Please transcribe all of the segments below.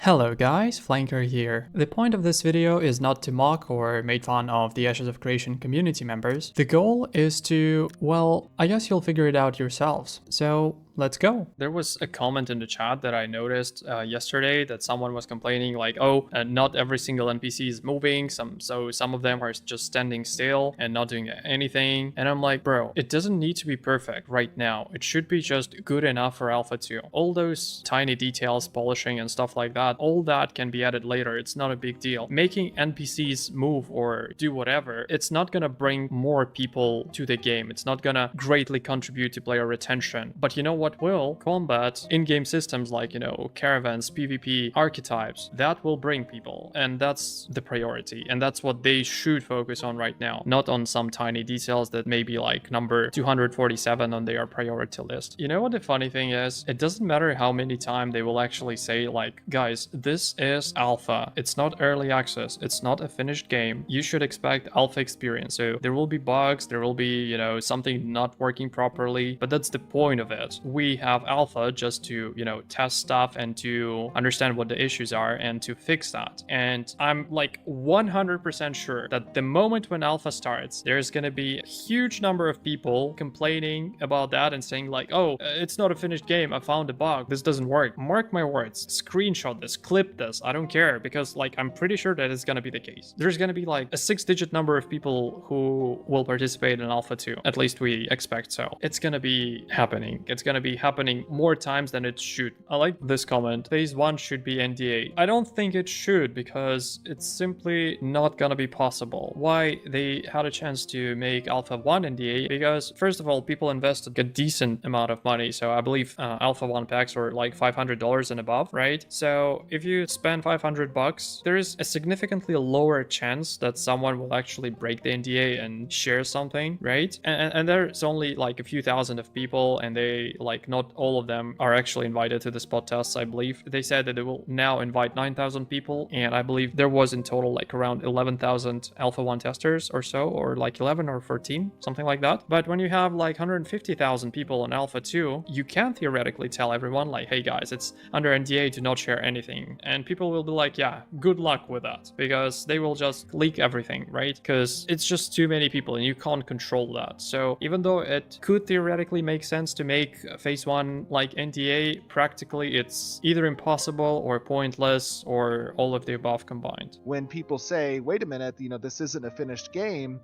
Hello guys, Flanker here. The point of this video is not to mock or make fun of the Ashes of Creation community members. The goal is to, well, I guess you'll figure it out yourselves. So let's go. There was a comment in the chat that I noticed yesterday that someone was complaining like, oh, not every single NPC is moving, so some of them are just standing still and not doing anything. And I'm like, bro, it doesn't need to be perfect right now. It should be just good enough for Alpha 2. All those tiny details, polishing and stuff like that, all that can be added later. It's not a big deal. Making NPCs move or do whatever, it's not gonna bring more people to the game. It's not gonna greatly contribute to player retention. But you know what will? Combat, in-game systems like, caravans, PvP, archetypes, that will bring people. And that's the priority. And that's what they should focus on right now. Not on some tiny details that may be like number 247 on their priority list. You know what the funny thing is? It doesn't matter how many times they will actually say like, guys, this is alpha. It's not early access. It's not a finished game. You should expect alpha experience. So there will be bugs. There will be, something not working properly. But that's the point of it. We have alpha just to, test stuff and to understand what the issues are and to fix that. And I'm like 100% sure that the moment when alpha starts, there's going to be a huge number of people complaining about that and saying like, oh, it's not a finished game. I found a bug. This doesn't work. Mark my words. Screenshot this. Clip this. I don't care because like I'm pretty sure that it's going to be the case. There's going to be like a 6-digit number of people who will participate in Alpha 2. At least we expect so. It's going to be happening. It's going to be happening more times than it should. I like this comment. Phase 1 should be NDA. I don't think it should because it's simply not going to be possible. Why they had a chance to make Alpha 1 NDA? Because first of all, people invested a decent amount of money. So I believe Alpha 1 packs were like $500 and above, right? So if you spend $500, there is a significantly lower chance that someone will actually break the NDA and share something, right? And there's only like a few thousand of people, and they like not all of them are actually invited to the spot tests. I believe they said that they will now invite 9,000 people, and I believe there was in total like around 11,000 Alpha 1 testers or so, or like 11 or 14, something like that. But when you have like 150,000 people on Alpha 2, you can theoretically tell everyone like, hey guys, it's under NDA to not share anything. And people will be like, yeah, good luck with that, because they will just leak everything, right? Because it's just too many people and you can't control that. So even though it could theoretically make sense to make phase 1 like NDA, practically it's either impossible or pointless or all of the above combined. When people say, wait a minute, this isn't a finished game,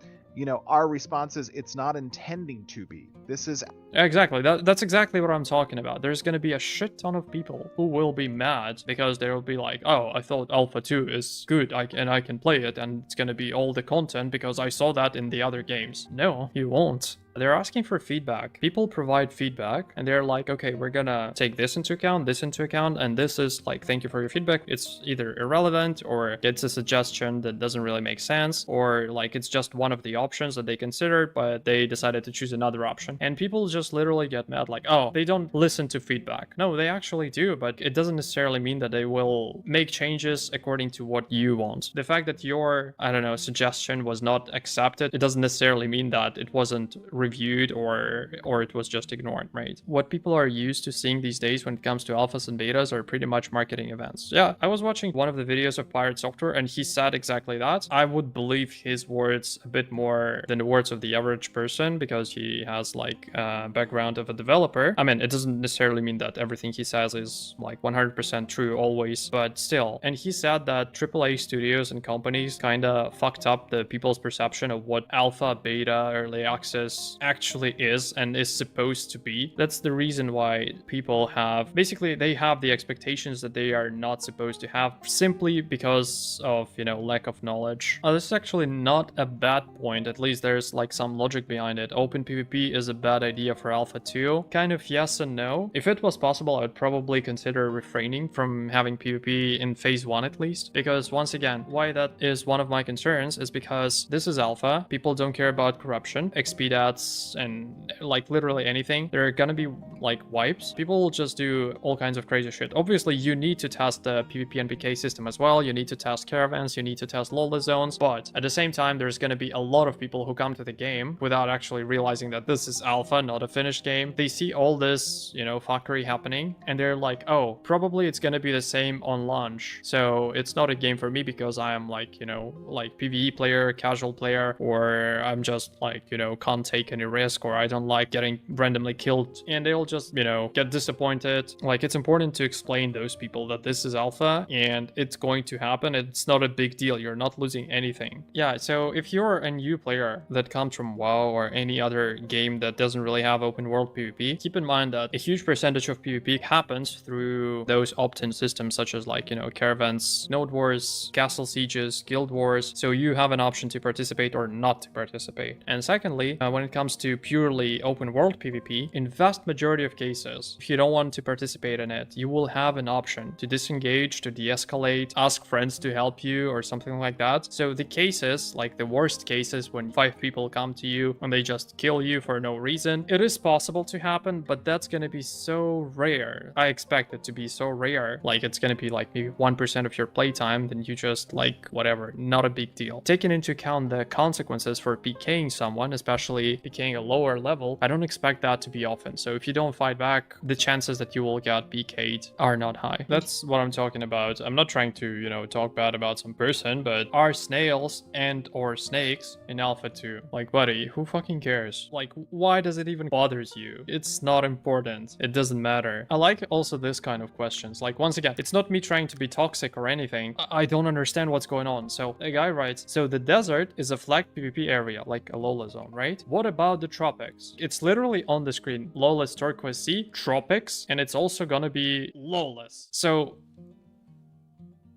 our response is it's not intending to be. This is exactly that's exactly what I'm talking about. There's going to be a shit ton of people who will be mad because they'll be like, oh, I thought Alpha 2 is good and I can play it and it's going to be all the content because I saw that in the other games. No, you won't. They're asking for feedback. People provide feedback and they're like, okay, we're gonna take this into account, and this is like, thank you for your feedback. It's either irrelevant or it's a suggestion that doesn't really make sense, or like it's just one of the options that they considered, but they decided to choose another option. And people just literally get mad like, oh, they don't listen to feedback. No, they actually do, but it doesn't necessarily mean that they will make changes according to what you want. The fact that your, suggestion was not accepted, it doesn't necessarily mean that it wasn't reviewed or it was just ignored, right? What people are used to seeing these days when it comes to alphas and betas are pretty much marketing events. Yeah, I was watching one of the videos of Pirate Software and he said exactly that. I would believe his words a bit more than the words of the average person because he has like a background of a developer. I mean, it doesn't necessarily mean that everything he says is like 100% true always, but still. And he said that AAA studios and companies kind of fucked up the people's perception of what alpha, beta, early access actually is and is supposed to be. That's the reason why people have they have the expectations that they are not supposed to have simply because of lack of knowledge. This is actually not a bad point. At least there's like some logic behind it. Open PvP is a bad idea for Alpha 2. Kind of yes and no. If it was possible, I would probably consider refraining from having PvP in phase 1 at least, because once again, why that is one of my concerns is because this is alpha. People don't care about corruption. XP stats deaths and like literally anything, there are gonna be like wipes. People will just do all kinds of crazy shit. Obviously, you need to test the PvP and PK system as well. You need to test caravans, you need to test lawless zones, but at the same time, there's gonna be a lot of people who come to the game without actually realizing that this is alpha, not a finished game. They see all this, you know, fuckery happening, and they're like, oh, probably it's gonna be the same on launch. So it's not a game for me because I am like, you know, like PvE player, casual player, or I'm just like, you know, can't take any risk, or I don't like getting randomly killed, and they'll just, you know, get disappointed. Like, it's important to explain those people that this is alpha and it's going to happen. It's not a big deal. You're not losing anything. Yeah, so if you're a new player that comes from WoW or any other game that doesn't really have open world PvP, keep in mind that a huge percentage of PvP happens through those opt-in systems, such as like, you know, caravans, node wars, castle sieges, guild wars. So you have an option to participate or not to participate. And secondly, when it comes to purely open world PvP, in vast majority of cases, if you don't want to participate in it, you will have an option to disengage, to de-escalate, ask friends to help you or something like that. So the cases, like the worst cases when 5 people come to you and they just kill you for no reason, it is possible to happen, but that's gonna be so rare. I expect it to be so rare. Like, it's gonna be like maybe 1% of your playtime, then you just like whatever, not a big deal. Taking into account the consequences for PKing someone, especially PKing a lower level, I don't expect that to be often. So if you don't fight back, the chances that you will get PK'd are not high. That's what I'm talking about. I'm not trying to, you know, talk bad about some person, but are snails and or snakes in Alpha 2? Like, buddy, who fucking cares? Like, why does it even bothers you? It's not important. It doesn't matter. I like also this kind of questions. Like, once again, it's not me trying to be toxic or anything. I don't understand what's going on. So a guy writes, so the desert is a flagged PvP area, like a Lola zone, right? What about the tropics? It's literally on the screen. Lawless turquoise sea, tropics, and it's also gonna be lawless. So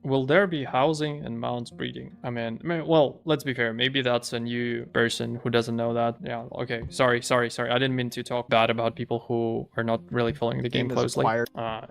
will there be housing and mounts breeding? I mean, well, let's be fair. Maybe that's a new person who doesn't know that. Yeah, okay. Sorry. I didn't mean to talk bad about people who are not really following the game closely.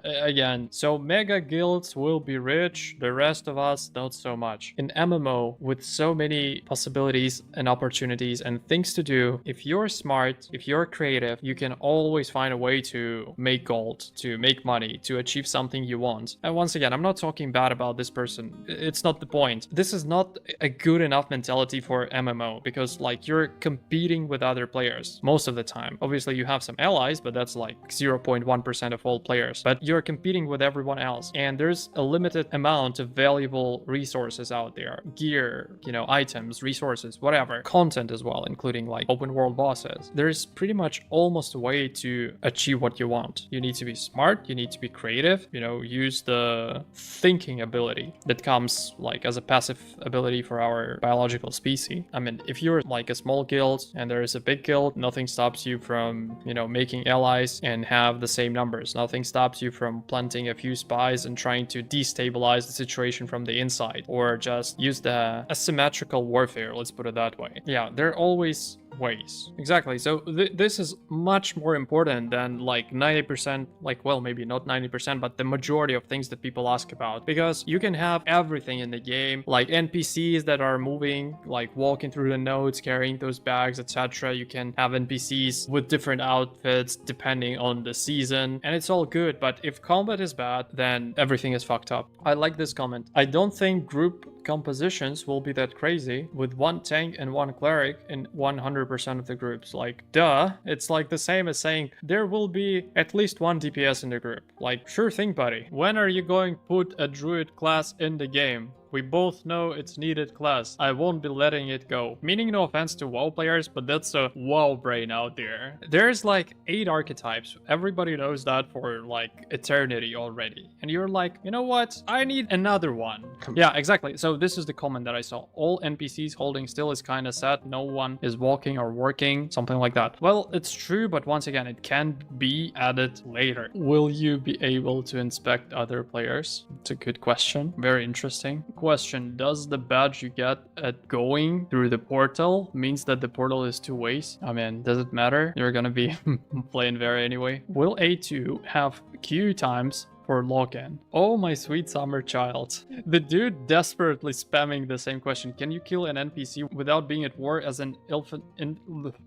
Again, so mega guilds will be rich. The rest of us, not so much. In MMO, with so many possibilities and opportunities and things to do, if you're smart, if you're creative, you can always find a way to make gold, to make money, to achieve something you want. And once again, I'm not talking bad about this person. It's not the point. This is not a good enough mentality for MMO because like you're competing with other players most of the time. Obviously you have some allies, but that's like 0.1% of all players, but you're competing with everyone else and there's a limited amount of valuable resources out there. Gear, you know, items, resources, whatever. Content as well, including like open world bosses. There's pretty much almost a way to achieve what you want. You need to be smart, you need to be creative, you know, use the thinking ability that comes like as a passive ability for our biological species. I mean, if you're like a small guild and there is a big guild, nothing stops you from, you know, making allies and have the same numbers. Nothing stops you from planting a few spies and trying to destabilize the situation from the inside, or just use the asymmetrical warfare, let's put it that way. Yeah, there are always ways. Exactly. So this is much more important than like 90%, like, well, maybe not 90%, but the majority of things that people ask about, because you can have everything in the game, like NPCs that are moving, like walking through the nodes, carrying those bags, etc. You can have NPCs with different outfits depending on the season, and it's all good. But if combat is bad, then everything is fucked up. I like this comment. I don't think group compositions will be that crazy with one tank and one cleric in 100% of the groups. Like, duh. It's like the same as saying there will be at least one DPS in the group. Like, sure thing, buddy. When are you going to put a druid class in the game? We both know it's needed class. I won't be letting it go. Meaning no offense to WoW players, but that's a WoW brain out there. There's like 8 archetypes. Everybody knows that for like eternity already. And you're like, you know what? I need another one. Yeah, exactly. So this is the comment that I saw. All NPCs holding still is kind of sad. No one is walking or working, something like that. Well, it's true, but once again, it can be added later. Will you be able to inspect other players? It's a good question. Very interesting. Question: does the badge you get at going through the portal means that the portal is 2 ways? I mean, does it matter? You're gonna be playing Verra anyway. Will A2 have queue times for login. Oh my sweet summer child. The dude desperately spamming the same question. Can you kill an NPC without being at war as an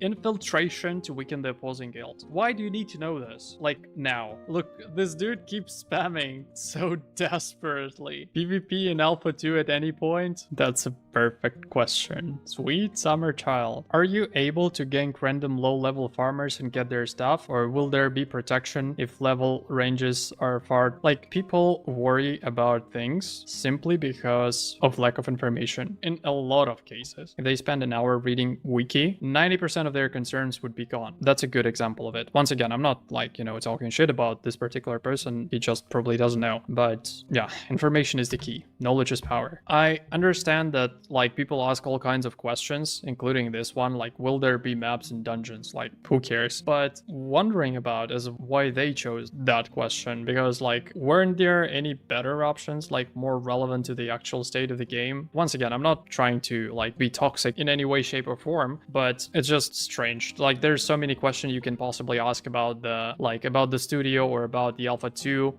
infiltration to weaken the opposing guild? Why do you need to know this? Like now. Look, this dude keeps spamming so desperately. PvP in Alpha 2 at any point? That's a perfect question. Sweet summer child. Are you able to gank random low-level farmers and get their stuff, or will there be protection if level ranges are far? Like, people worry about things simply because of lack of information. In a lot of cases, if they spend an hour reading wiki, 90% of their concerns would be gone. That's a good example of it. Once again, I'm not like, talking shit about this particular person. He just probably doesn't know. But yeah, information is the key. Knowledge is power. I understand that like people ask all kinds of questions, including this one, like will there be maps and dungeons? Like who cares? But wondering about is why they chose that question, because like weren't there any better options, like more relevant to the actual state of the game? Once again, I'm not trying to like be toxic in any way, shape, or form, but it's just strange. Like there's so many questions you can possibly ask about the studio or about the Alpha 2,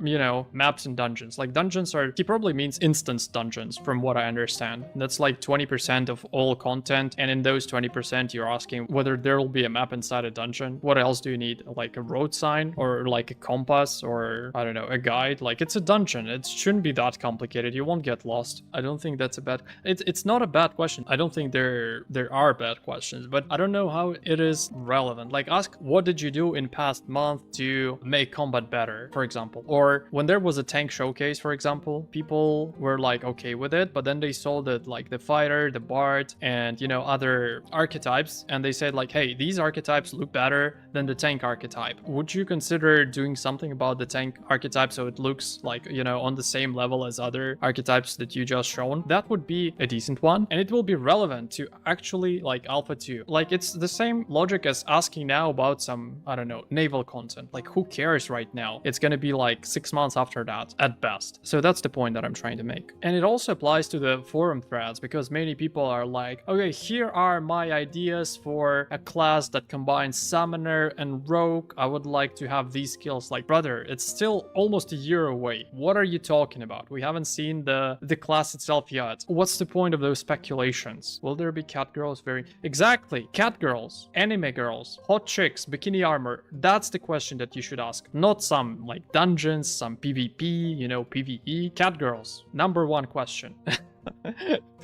maps and dungeons. Like dungeons he probably means instance dungeons from what I understand. That's like 20% of all content, and in those 20% you're asking whether there will be a map inside a dungeon. What else do you need? Like a road sign or like a compass or I don't know, a guide? Like it's a dungeon. It shouldn't be that complicated. You won't get lost. I don't think that's a bad it's not a bad question. I don't think there are bad questions, but I don't know how it is relevant. Like ask what did you do in past month to make combat better, for example. Or when there was a tank showcase, for example, people were like okay with it, but then they saw that like the fighter, the bard, and other archetypes, and they said like, hey, these archetypes look better than the tank archetype. Would you consider doing something about the tank archetype so it looks like on the same level as other archetypes that you just shown? That would be a decent one, and it will be relevant to actually like Alpha 2. Like it's the same logic as asking now about some, I don't know, naval content. Like who cares right now? It's gonna be like 6 months after that at best. So that's the point that I'm trying to make. And it also applies to the forum threads, because many people are like, okay, here are my ideas for a class that combines summoner and rogue. I would like to have these skills. Like, brother, it's still almost a year away. What are you talking about? We haven't seen the class itself yet. What's the point of those speculations? Will there be cat girls? Exactly, cat girls, anime girls, hot chicks, bikini armor. That's the question that you should ask, not some like dungeons, some PvP, PvE. Cat girls, number one question.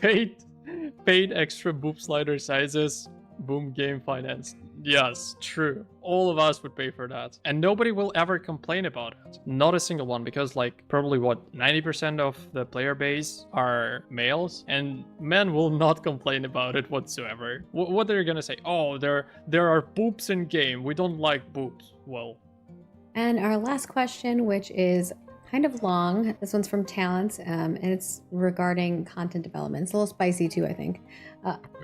paid extra boob slider sizes, boom, game finance. Yes, true. All of us would pay for that. And nobody will ever complain about it. Not a single one, because like probably 90% of the player base are males, and men will not complain about it whatsoever. What are you gonna say? Oh, there are boobs in game. We don't like boobs. Well. And our last question, which is kind of long. This one's from Talents, and it's regarding content development. It's a little spicy too, I think.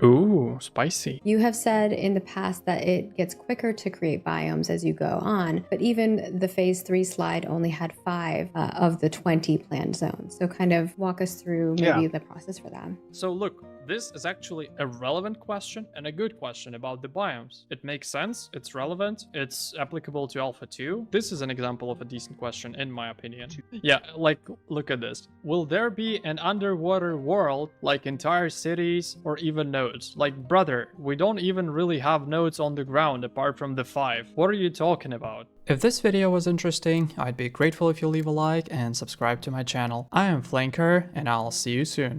Ooh, spicy. You have said in the past that it gets quicker to create biomes as you go on, but even the phase 3 slide only had 5 of the 20 planned zones. So kind of walk us through maybe the process for that. So look, this is actually a relevant question and a good question about the biomes. It makes sense, it's relevant, it's applicable to Alpha 2. This is an example of a decent question in my opinion. Yeah, like look at this. Will there be an underwater world, like entire cities or even nodes? Like brother, we don't even really have nodes on the ground apart from the 5. What are you talking about? If this video was interesting, I'd be grateful if you leave a like and subscribe to my channel. I am Flanker, and I'll see you soon.